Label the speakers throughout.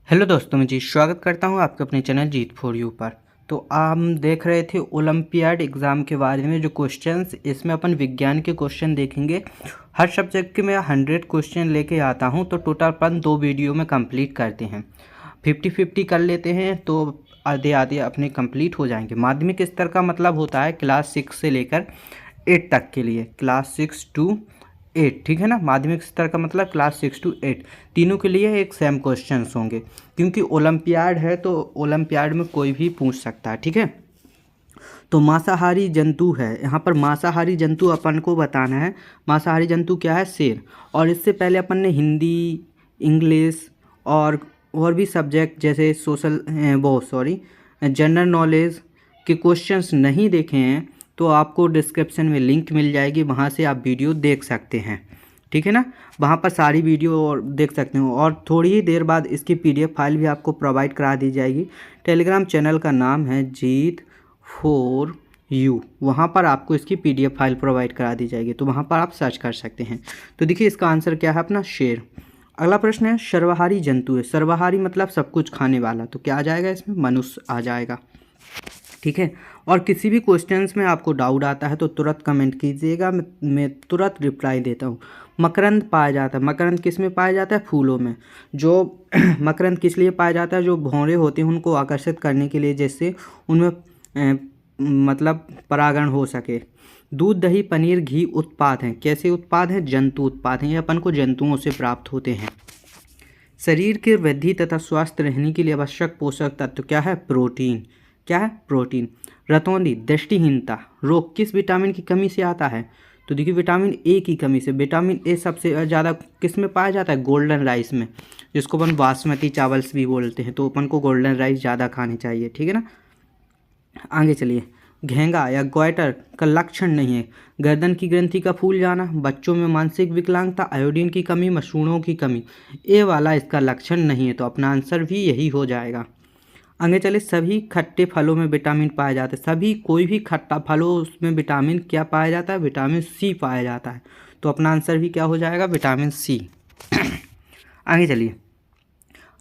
Speaker 1: Hello दोस्तों, मैं जी स्वागत करता हूं आपके अपने चैनल जीत फॉर यू पर। तो हम देख रहे थे ओलंपियाड एग्ज़ाम के बारे में जो क्वेश्चंस, इसमें अपन विज्ञान के क्वेश्चन देखेंगे। हर सब्जेक्ट के मैं 100 क्वेश्चन लेके आता हूं, तो टोटल अपन 2 वीडियो में कंप्लीट करते हैं। 50-50 कर लेते हैं तो आधे आधे अपने कंप्लीट हो जाएंगे। माध्यमिक स्तर का मतलब होता है क्लास 6 से लेकर 8 तक के लिए, क्लास 6 to 8, ठीक है ना। माध्यमिक स्तर का मतलब क्लास 6 to 8 तीनों के लिए एक सेम क्वेश्चंस होंगे, क्योंकि ओलंपियाड है तो ओलंपियाड में कोई भी पूछ सकता है, ठीक है। तो मांसाहारी जंतु है, यहाँ पर मांसाहारी जंतु अपन को बताना है। मांसाहारी जंतु क्या है? शेर। और इससे पहले अपन ने हिंदी, इंग्लिश और भी सब्जेक्ट जैसे जनरल नॉलेज के क्वेश्चंस नहीं देखे हैं तो आपको डिस्क्रिप्शन में लिंक मिल जाएगी, वहाँ से आप वीडियो देख सकते हैं, ठीक है ना। वहाँ पर सारी वीडियो और देख सकते हो, और थोड़ी ही देर बाद इसकी PDF फाइल भी आपको प्रोवाइड करा दी जाएगी। टेलीग्राम चैनल का नाम है जीत फॉर यू, वहाँ पर आपको इसकी PDF फाइल प्रोवाइड करा दी जाएगी, तो वहाँ पर आप सर्च कर सकते हैं। तो देखिए इसका आंसर क्या है अपना, शेर। अगला प्रश्न है सर्वाहारी जंतु है। सर्वाहारी मतलब सब कुछ खाने वाला, तो क्या आ जाएगा इसमें? मनुष्य आ जाएगा, ठीक है। और किसी भी क्वेश्चंस में आपको डाउट आता है तो तुरंत कमेंट कीजिएगा, मैं तुरंत रिप्लाई देता हूँ। मकरंद पाया जाता है। मकरंद किस में पाया जाता है? फूलों में। जो मकरंद किस लिए पाया जाता है? जो भौरे होते हैं उनको आकर्षित करने के लिए, जिससे उनमें मतलब परागण हो सके। दूध, दही, पनीर, घी उत्पाद हैं। कैसे उत्पाद हैं? जंतु उत्पाद हैं, ये अपन को जंतुओं से प्राप्त होते हैं। शरीर के वृद्धि तथा स्वस्थ रहने के लिए आवश्यक पोषक तत्व क्या है? प्रोटीन। क्या है? प्रोटीन। रतौंधी, दृष्टिहीनता रोग किस विटामिन की कमी से आता है? तो देखिए विटामिन ए की कमी से। विटामिन ए सबसे ज़्यादा किस में पाया जाता है? गोल्डन राइस में, जिसको अपन बासमती चावल्स भी बोलते हैं। तो अपन को गोल्डन राइस ज़्यादा खानी चाहिए, ठीक है ना। आगे चलिए। घेंगा या गोइटर का लक्षण नहीं है। गर्दन की ग्रंथि का फूल जाना, बच्चों में मानसिक विकलांगता, आयोडीन की कमी, मसूड़ों की कमी। ए वाला इसका लक्षण नहीं है, तो अपना आंसर भी यही हो जाएगा। आगे चले। सभी खट्टे फलों में विटामिन पाया जाता है। सभी कोई भी खट्टा फल हो उसमें विटामिन क्या पाया जाता है? विटामिन सी पाया जाता है, तो अपना आंसर भी क्या हो जाएगा? Vitamin C. आगे चलिए।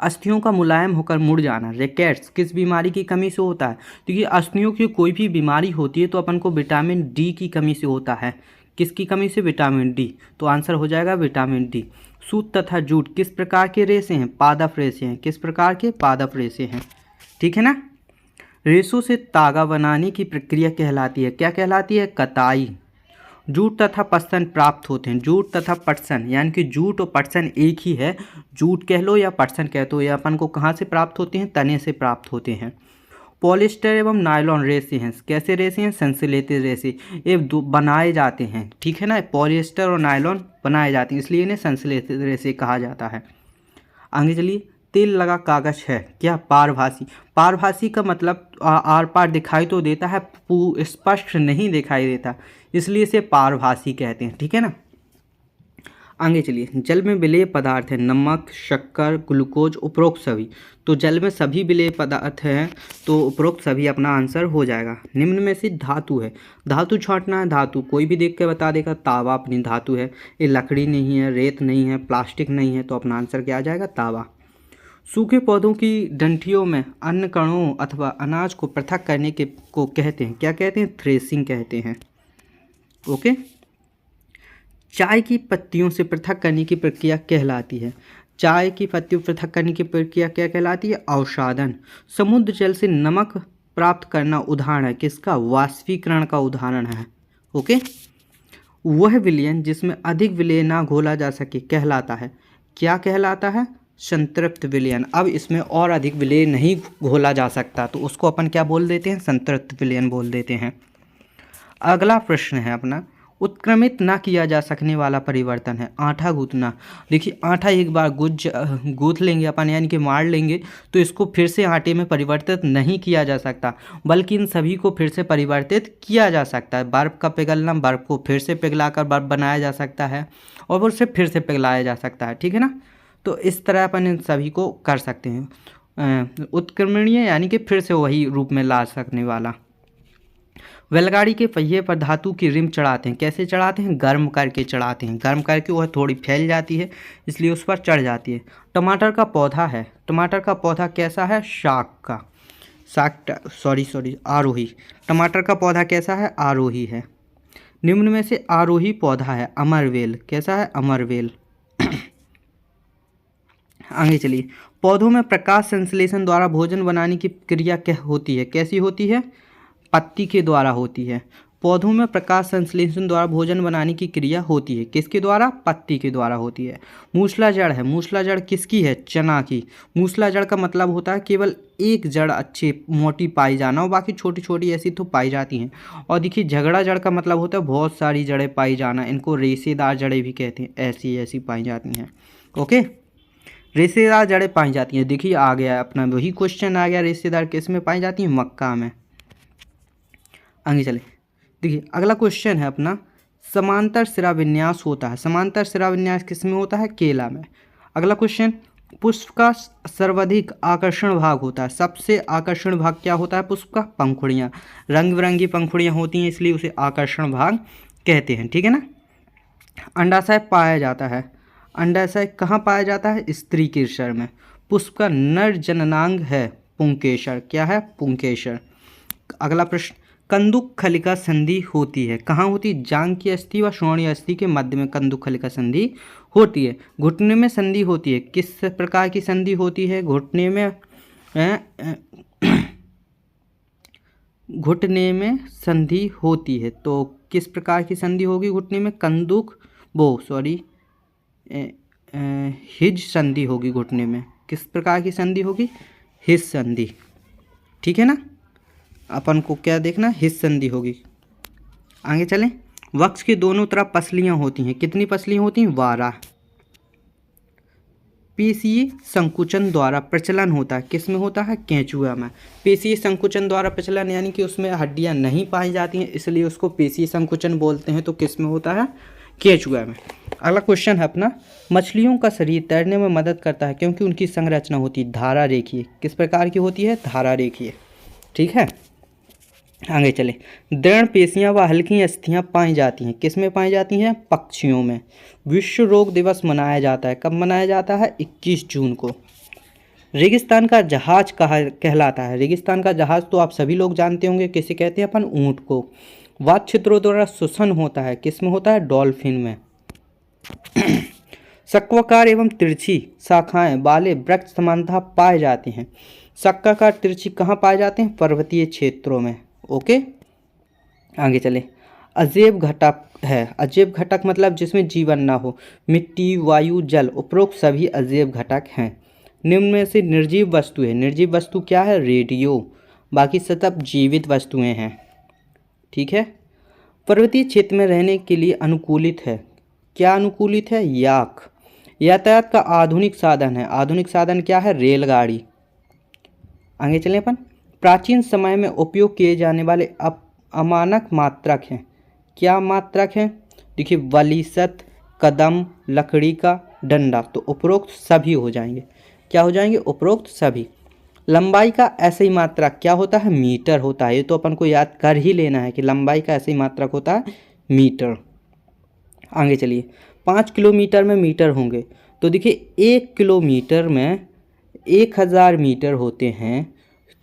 Speaker 1: अस्थियों का मुलायम होकर मुड़ जाना, रिकेट्स किस बीमारी की कमी से होता है? क्योंकि अस्थियों की कोई भी बीमारी होती है तो अपन को विटामिन डी की कमी से होता है। किसकी कमी से? विटामिन डी, तो आंसर हो जाएगा विटामिन डी। सूत तथा जूट किस प्रकार के रेशे हैं? पादप रेशे हैं। किस प्रकार के? पादप रेशे हैं, ठीक है ना। रेशों से तागा बनाने की प्रक्रिया कहलाती है, क्या कहलाती है? कताई। जूट तथा पटसन प्राप्त होते हैं। जूट तथा पटसन, यानी कि जूट और पटसन एक ही है। जूट कह लो या पटसन कह दो, ये अपन को कहाँ से प्राप्त होते हैं? तने से प्राप्त होते हैं। पॉलिस्टर एवं नायलॉन रेशे हैं। कैसे रेशे हैं? संश्लेषित रेशे, ये बनाए जाते हैं, ठीक है ना। पॉलिस्टर और नायलॉन बनाए जाते हैं, इसलिए इन्हें संश्लेषित रेशे कहा जाता है। आगे चलिए। तेल लगा कागज है, क्या? पारभासी। पारभासी का मतलब आर पार दिखाई तो देता है, स्पष्ट नहीं दिखाई देता, इसलिए इसे पारभासी कहते हैं, ठीक है ना। आगे चलिए। जल में विलेय पदार्थ है। नमक, शक्कर, ग्लूकोज, उपरोक्त सभी। तो जल में सभी विलेय पदार्थ हैं, तो उपरोक्त सभी अपना आंसर हो जाएगा। निम्न में से धातु है। धातु छांटना है। धातु कोई भी देख के बता देगा, तावा अपनी धातु है। ये लकड़ी नहीं है, रेत नहीं है, प्लास्टिक नहीं है, तो अपना आंसर क्या आ जाएगा? तावा। सूखे पौधों की डंठियों में अन्न कणों अथवा अनाज को पृथक करने के को कहते हैं, क्या कहते हैं? थ्रेसिंग कहते हैं, ओके। चाय की पत्तियों से पृथक करने की प्रक्रिया कहलाती है। चाय की पत्तियों पृथक करने की प्रक्रिया क्या कहलाती है? अवसादन। समुद्र जल से नमक प्राप्त करना उदाहरण है किसका? वाष्पीकरण का उदाहरण है, ओके। वह विलयन जिसमें अधिक विलय ना घोला जा सके कहलाता है, क्या कहलाता है? संतृप्त विलयन। अब इसमें और अधिक विलय नहीं घोला जा सकता, तो उसको अपन क्या बोल देते हैं? संतृप्त विलयन बोल देते हैं। अगला प्रश्न है अपना, उत्क्रमित ना किया जा सकने वाला परिवर्तन है। आटा गूंथना। देखिए आटा एक बार गूंथ लेंगे अपन, यानी कि मार लेंगे, तो इसको फिर से आटे में परिवर्तित नहीं किया जा सकता, बल्कि इन सभी को फिर से परिवर्तित किया जा सकता है। बर्फ़ का पिघलना, बर्फ़ को फिर से पिघलाकर बर्फ़ बनाया जा सकता है, और उसे फिर से पिघलाया जा सकता है, ठीक है ना। तो इस तरह अपन इन सभी को कर सकते हैं। उत्क्रमणीय यानी कि फिर से वही रूप में ला सकने वाला। बैलगाड़ी के पहिए पर धातु की रिम चढ़ाते हैं, कैसे चढ़ाते हैं? गर्म करके चढ़ाते हैं, गर्म करके वह थोड़ी फैल जाती है इसलिए उस पर चढ़ जाती है। टमाटर का पौधा है, टमाटर का पौधा कैसा है? आरोही। टमाटर का पौधा कैसा है? आरोही है। निम्न में से आरोही पौधा है अमरवेल, कैसा है? अमरवेल। आगे चलिए, पौधों में प्रकाश संश्लेषण द्वारा भोजन बनाने की क्रिया क्या होती है? कैसी होती है? पत्ती के द्वारा होती है। पौधों में प्रकाश संश्लेषण द्वारा भोजन बनाने की क्रिया होती है, किसके द्वारा? पत्ती के द्वारा होती है। मूसला जड़ है, मूसला जड़ किसकी है? चना की। मूसला जड़ का मतलब होता है केवल एक जड़ अच्छी मोटी पाई जाना और बाकी छोटी छोटी ऐसी तो पाई जाती हैं। और देखिए, झगड़ा जड़ का मतलब होता है बहुत सारी जड़ें पाई जाना, इनको रेशेदार जड़ें भी कहते हैं, ऐसी ऐसी पाई जाती हैं। ओके, रेशेदार जड़ें पाई जाती हैं। देखिए आ गया अपना वही क्वेश्चन आ गया, रेशेदार किस में पाई जाती हैं? मक्का में। आगे चले, देखिए अगला क्वेश्चन है अपना, समांतर सिरा विन्यास होता है, समांतर सिरा विन्यास किस में होता है? केला में। अगला क्वेश्चन, पुष्प का सर्वाधिक आकर्षण भाग होता है, सबसे आकर्षण भाग क्या होता है पुष्प का? पंखुड़ियाँ, रंग बिरंगी पंखुड़ियाँ होती हैं इसलिए उसे आकर्षण भाग कहते हैं, ठीक है ना। अंडाशय पाया जाता है, अंडाशय कहाँ पाया जाता है? स्त्री के शर में। पुष्प का नर जननांग है पुंकेसर, क्या है? पुंकेसर। अगला प्रश्न, कंदुक खलिका संधि होती है, कहाँ होती है? जांघ की अस्थि व श्रोणीय अस्थि के मध्य में कंदुक खलिका संधि होती है। घुटने में संधि होती है, किस प्रकार की संधि होती है? घुटने में घुटने में संधि होती है, तो किस प्रकार की संधि होगी घुटने में? हिज संधि होगी घुटने में। किस प्रकार की संधि होगी? हिज संधि, ठीक है ना। अपन को क्या देखना? हिज संधि होगी। आगे चलें, वक्ष के दोनों तरफ पसलियाँ होती हैं, कितनी पसलियाँ होती हैं? 12। पेशीय संकुचन द्वारा प्रचलन होता है, किस में होता है? केंचुआ में। पेशीय संकुचन द्वारा प्रचलन यानी कि उसमें हड्डियां नहीं पाई जाती हैं इसलिए उसको पेशीय संकुचन बोलते हैं, तो किस में होता है? केंचुआ में। अगला क्वेश्चन है अपना, मछलियों का शरीर तैरने में मदद करता है क्योंकि उनकी संरचना होती है धारा रेखीय, किस प्रकार की होती है? धारा रेखीय, ठीक है। आगे चले, दृढ़ पेशियां व हल्की अस्थियां पाई जाती हैं, किस में पाई जाती हैं? पक्षियों में। विश्व रोग दिवस मनाया जाता है, कब मनाया जाता है? 21 जून को। रेगिस्तान का जहाज कहलाता है, रेगिस्तान का जहाज तो आप सभी लोग जानते होंगे, किसे कहते हैं अपन? ऊंट को। वात छिद्रों द्वारा श्वसन होता है, किस में होता है? डॉल्फिन में। शक्वाकार एवं तिरछी शाखाएं वाले वृक्ष समानतः पाए जाते हैं, शक्वाकार तिरछी कहाँ पाए जाते हैं? पर्वतीय क्षेत्रों में। ओके, आगे चले, अजैव घटक है, अजैव घटक मतलब जिसमें जीवन ना हो, मिट्टी, वायु, जल, उपरोक्त सभी अजैव घटक हैं। निम्न में से निर्जीव वस्तु है, निर्जीव वस्तु क्या है? रेडियो, बाकी सब जीवित वस्तुएं हैं, ठीक है। पर्वतीय क्षेत्र में रहने के लिए अनुकूलित है, क्या अनुकूलित है? याक। यातायात का आधुनिक साधन है, आधुनिक साधन क्या है? रेलगाड़ी। आगे चलें अपन, प्राचीन समय में उपयोग किए जाने वाले अमानक मात्रक हैं, क्या मात्रक हैं? देखिए, वलिसत, कदम, लकड़ी का डंडा, तो उपरोक्त सभी हो जाएंगे, क्या हो जाएंगे? उपरोक्त सभी। लंबाई का ऐसे ही मात्रक क्या होता है? मीटर होता है, ये तो अपन को याद कर ही लेना है कि लंबाई का ऐसे ही मात्रक होता है मीटर। आगे चलिए, 5 किलोमीटर में मीटर होंगे, तो देखिए 1 किलोमीटर में 1000 मीटर होते हैं,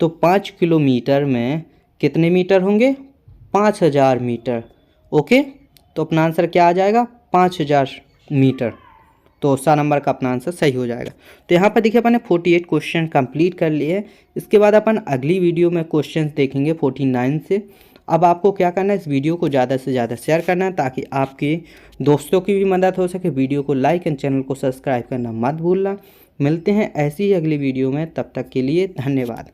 Speaker 1: तो 5 किलोमीटर में कितने मीटर होंगे? 5000 मीटर। ओके, तो अपना आंसर क्या आ जाएगा? 5000 मीटर, तो सा नंबर का अपना आंसर सही हो जाएगा। तो यहाँ पर देखिए अपन ने 48 क्वेश्चन कंप्लीट कर लिए। इसके बाद अपन अगली वीडियो में क्वेश्चंस देखेंगे 49 से। अब आपको क्या करना है, इस वीडियो को ज़्यादा से ज़्यादा शेयर करना है ताकि आपके दोस्तों की भी मदद हो सके। वीडियो को लाइक एंड चैनल को सब्सक्राइब करना मत भूलना। मिलते हैं ऐसी ही अगली वीडियो में, तब तक के लिए धन्यवाद।